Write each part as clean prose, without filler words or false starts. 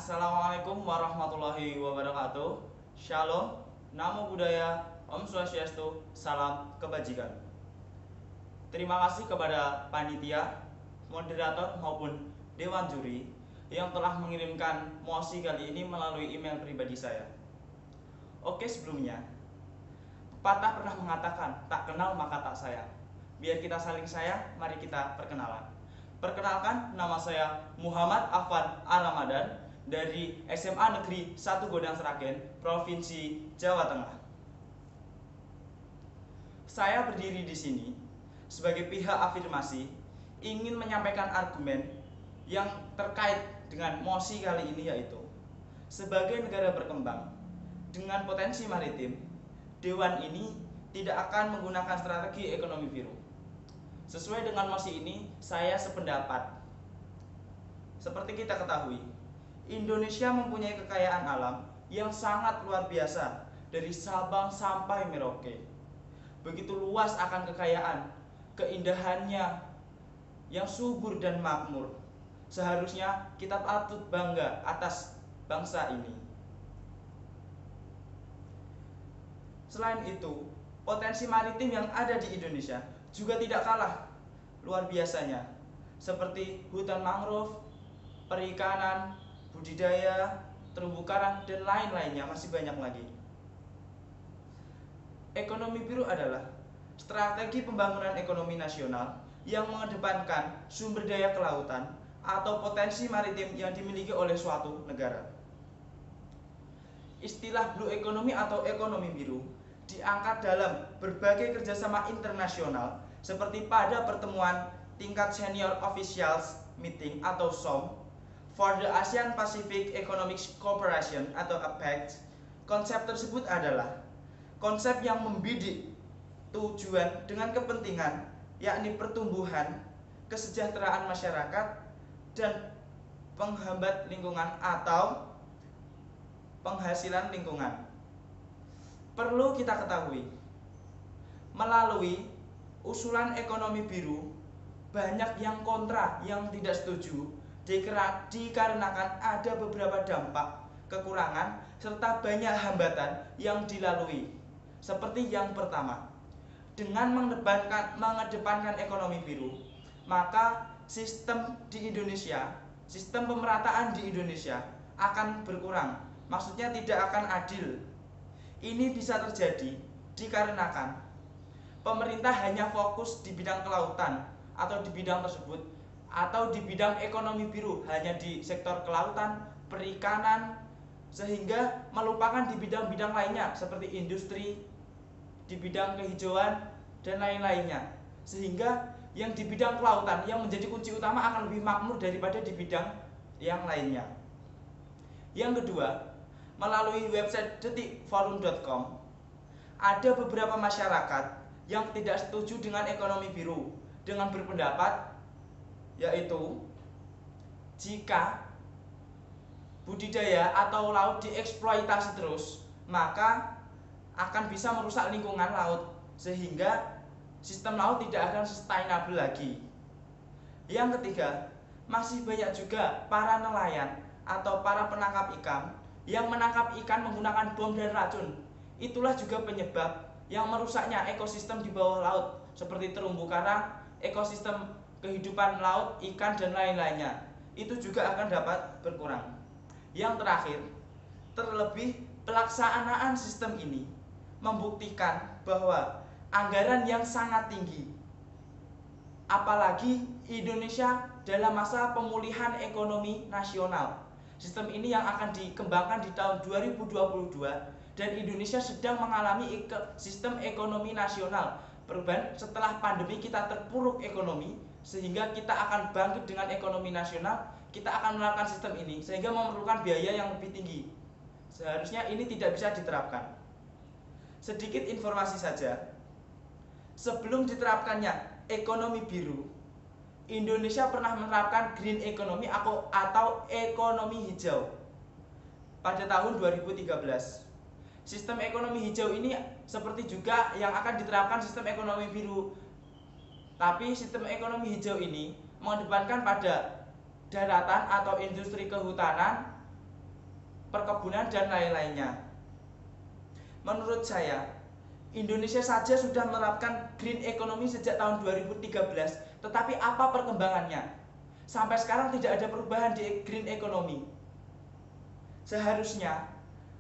Assalamualaikum warahmatullahi wabarakatuh. Shalom, Namo Buddhaya, Om Swastiastu, salam kebajikan. Terima kasih kepada panitia, moderator maupun dewan juri yang telah mengirimkan mosi kali ini melalui email pribadi saya. Oke, sebelumnya, pepatah pernah mengatakan tak kenal maka tak sayang. Biar kita saling sayang, mari kita perkenalan. Perkenalkan, nama saya Muhammad Afwan Ar-Ramadan dari SMA Negeri 1 Godang Sragen, Provinsi Jawa Tengah. Saya berdiri di sini sebagai pihak afirmasi ingin menyampaikan argumen yang terkait dengan mosi kali ini, yaitu sebagai negara berkembang dengan potensi maritim, Dewan ini tidak akan menggunakan strategi ekonomi biru. Sesuai dengan mosi ini, saya sependapat. Seperti kita ketahui, Indonesia mempunyai kekayaan alam yang sangat luar biasa dari Sabang sampai Merauke. Begitu luas akan kekayaan, keindahannya yang subur dan makmur. Seharusnya kita patut bangga atas bangsa ini. Selain itu, potensi maritim yang ada di Indonesia juga tidak kalah luar biasanya, seperti hutan mangrove, perikanan, budidaya, terumbu karang, dan lain-lainnya, masih banyak lagi. Ekonomi biru adalah strategi pembangunan ekonomi nasional yang mengedepankan sumber daya kelautan atau potensi maritim yang dimiliki oleh suatu negara. Istilah blue economy atau ekonomi biru diangkat dalam berbagai kerjasama internasional seperti pada pertemuan tingkat senior officials meeting atau SOM for the ASEAN Pacific Economic Cooperation atau APEC. Konsep tersebut adalah konsep yang membidik tujuan dengan kepentingan, yakni pertumbuhan, kesejahteraan masyarakat, dan penghambat lingkungan atau penghasilan lingkungan. Perlu kita ketahui, melalui usulan ekonomi biru, banyak yang kontra, yang tidak setuju, dikarenakan ada beberapa dampak, kekurangan, serta banyak hambatan yang dilalui. Seperti yang pertama, dengan mengedepankan ekonomi biru, maka sistem di Indonesia, sistem pemerataan di Indonesia akan berkurang. Maksudnya tidak akan adil. Ini bisa terjadi dikarenakan pemerintah hanya fokus di bidang kelautan atau di bidang tersebut, atau di bidang ekonomi biru hanya di sektor kelautan, perikanan, sehingga melupakan di bidang-bidang lainnya seperti industri, di bidang kehijauan, dan lain-lainnya. Sehingga yang di bidang kelautan yang menjadi kunci utama akan lebih makmur daripada di bidang yang lainnya. Yang kedua, melalui website detikforum.com, ada beberapa masyarakat yang tidak setuju dengan ekonomi biru dengan berpendapat, yaitu jika budidaya atau laut dieksploitasi terus, maka akan bisa merusak lingkungan laut, sehingga sistem laut tidak akan sustainable lagi. Yang ketiga, masih banyak juga para nelayan atau para penangkap ikan yang menangkap ikan menggunakan bom dan racun. Itulah juga penyebab yang merusaknya ekosistem di bawah laut, seperti terumbu karang, ekosistem kehidupan laut, ikan, dan lain-lainnya. Itu juga akan dapat berkurang. Yang terakhir, terlebih pelaksanaan sistem ini membuktikan bahwa anggaran yang sangat tinggi, apalagi Indonesia dalam masa pemulihan ekonomi nasional. Sistem ini yang akan dikembangkan di tahun 2022, dan Indonesia sedang mengalami sistem ekonomi nasional. Perubahan setelah pandemi, kita terpuruk ekonomi, sehingga kita akan bangkit dengan ekonomi nasional. Kita akan menerapkan sistem ini sehingga memerlukan biaya yang lebih tinggi. Seharusnya ini tidak bisa diterapkan. Sedikit informasi saja, sebelum diterapkannya ekonomi biru, Indonesia pernah menerapkan green economy atau ekonomi hijau pada tahun 2013. Sistem ekonomi hijau ini seperti juga yang akan diterapkan sistem ekonomi biru. Tapi sistem ekonomi hijau ini mengedepankan pada daratan atau industri kehutanan, perkebunan, dan lain-lainnya. Menurut saya, Indonesia saja sudah menerapkan green economy sejak tahun 2013, tetapi apa perkembangannya? Sampai sekarang tidak ada perubahan di green economy. Seharusnya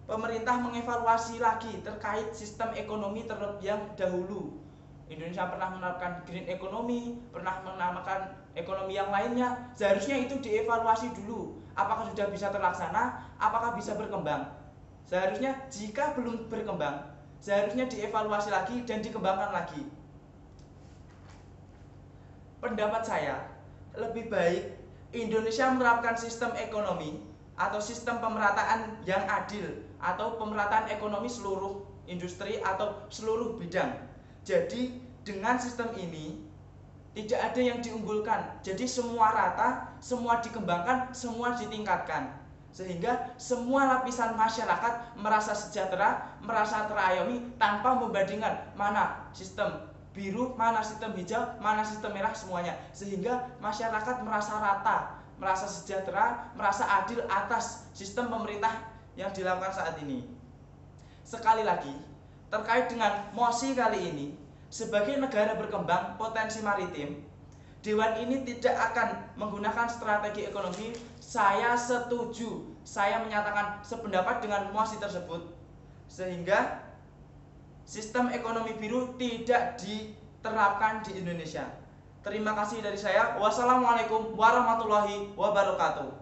pemerintah mengevaluasi lagi terkait sistem ekonomi yang dahulu. Indonesia pernah menerapkan green economy, pernah menamakan ekonomi yang lainnya. Seharusnya itu dievaluasi dulu. Apakah sudah bisa terlaksana? Apakah bisa berkembang? Seharusnya jika belum berkembang, seharusnya dievaluasi lagi dan dikembangkan lagi. Pendapat saya, lebih baik Indonesia menerapkan sistem ekonomi atau sistem pemerataan yang adil atau pemerataan ekonomi seluruh industri atau seluruh bidang. Jadi dengan sistem ini tidak ada yang diunggulkan. Jadi semua rata, semua dikembangkan, semua ditingkatkan. Sehingga semua lapisan masyarakat merasa sejahtera, merasa terayomi tanpa membandingkan mana sistem biru, mana sistem hijau, mana sistem merah, semuanya. Sehingga masyarakat merasa rata, merasa sejahtera, merasa adil atas sistem pemerintah yang dilakukan saat ini. Sekali lagi, terkait dengan mosi kali ini, sebagai negara berkembang potensi maritim, Dewan ini tidak akan menggunakan strategi ekonomi. Saya setuju, saya menyatakan sependapat dengan mosi tersebut, sehingga sistem ekonomi biru tidak diterapkan di Indonesia. Terima kasih dari saya. Wassalamualaikum warahmatullahi wabarakatuh.